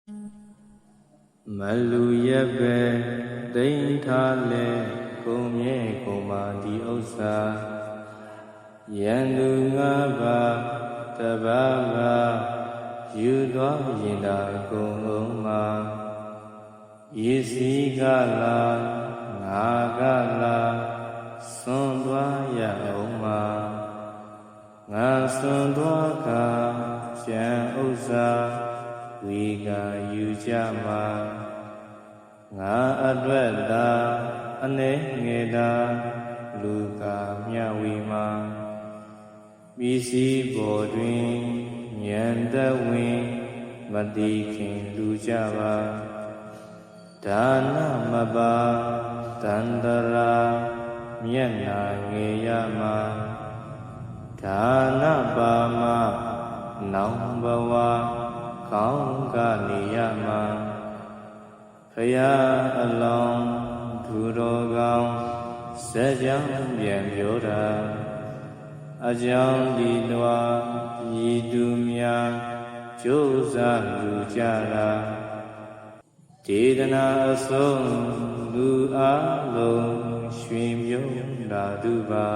မလူရက်ပဲသိမ့်ထားလဲကုန်မြဲကုန်ပါဒီဥစ္စာယံသူငါးပါးတပါးပါးယူသွားရင်သာကုန်အောင်မှာရည်စည်းကလာငါကလာစွန့်သွားရအောင်မှာငါစွန့်သွားကကျန်ဥစ္စာဝေကယူကြမှာငါအတွက်သာအနေငယ်သာလူကမြဝေမှာပစ္စည်းပေါ်တွင်ဉာဏ်သက်ဝင်မတိခင်လူကြပါဒါနမပါတန္တရာမျက်နာငယ်ရမှာဒါနပါမနောင်ဘဝကောင်းကနေရမှာဖယားအလောင်းသူတော်ကောင်းစัจ jam ပြန်ပြောတာအကြောင်းဒီလွာဤသူများကြိုးစားလူကြတာဒေသနာအဆုံးလူအလုံးရွှင်မြုံလာသူပါ